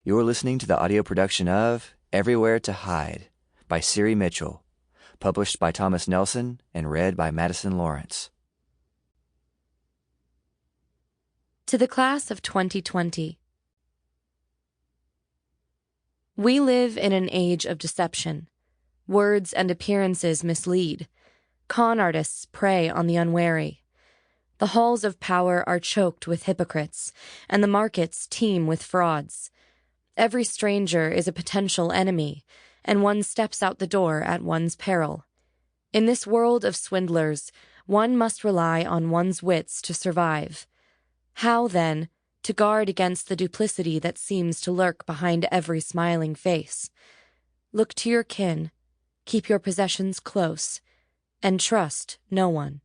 You're listening to the audio production of Everywhere to Hide by Siri Mitchell, published by Thomas Nelson and read by Madison Lawrence. To the class of 2020. We live in an age of deception. Words and appearances mislead. Con artists prey on the unwary. The halls of power are choked with hypocrites, and the markets teem with frauds. Every stranger is a potential enemy, and one steps out the door at one's peril. In this world of swindlers, one must rely on one's wits to survive. How, then, to guard against the duplicity that seems to lurk behind every smiling face? Look to your kin, keep your possessions close, and trust no one.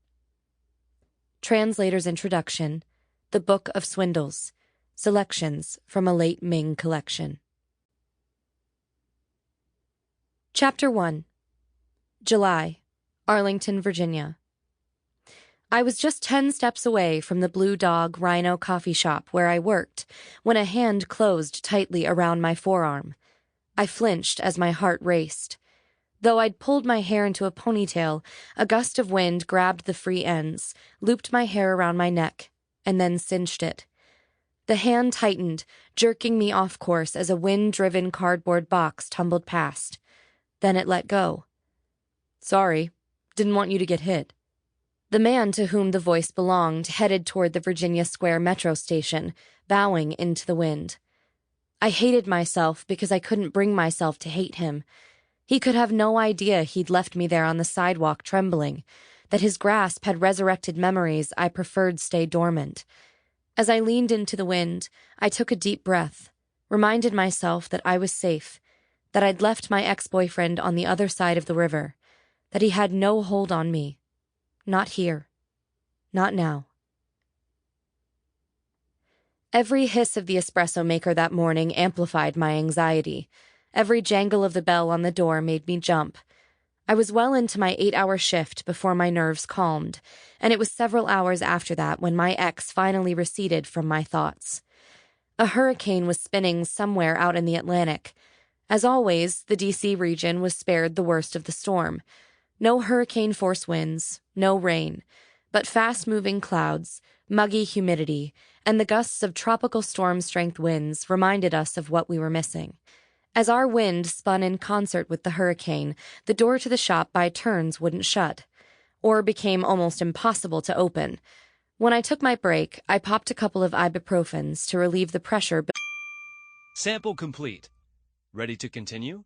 Translator's Introduction, The Book of Swindles, selections from a late Ming collection. Chapter 1. July, Arlington, Virginia. I was just 10 steps away from the Blue Dog Rhino coffee shop where I worked when a hand closed tightly around my forearm. I flinched as my heart raced. Though I'd pulled my hair into a ponytail, a gust of wind grabbed the free ends, looped my hair around my neck, and then cinched it. The hand tightened, jerking me off course as a wind-driven cardboard box tumbled past. Then it let go. "Sorry, didn't want you to get hit." The man to whom the voice belonged headed toward the Virginia Square metro station, bowing into the wind. I hated myself because I couldn't bring myself to hate him. He could have no idea he'd left me there on the sidewalk trembling, that his grasp had resurrected memories I preferred stay dormant. As I leaned into the wind, I took a deep breath, reminded myself that I was safe, that I'd left my ex-boyfriend on the other side of the river, that he had no hold on me. Not here. Not now. Every hiss of the espresso maker that morning amplified my anxiety. Every jangle of the bell on the door made me jump. I was well into my 8-hour shift before my nerves calmed, and it was several hours after that when my ex finally receded from my thoughts. A hurricane was spinning somewhere out in the Atlantic. As always, the D.C. region was spared the worst of the storm. No hurricane-force winds, no rain, but fast-moving clouds, muggy humidity, and the gusts of tropical storm-strength winds reminded us of what we were missing. As our wind spun in concert with the hurricane, the door to the shop by turns wouldn't shut, or became almost impossible to open. When I took my break, I popped a couple of ibuprofens to relieve the pressure. Sample complete. Ready to continue?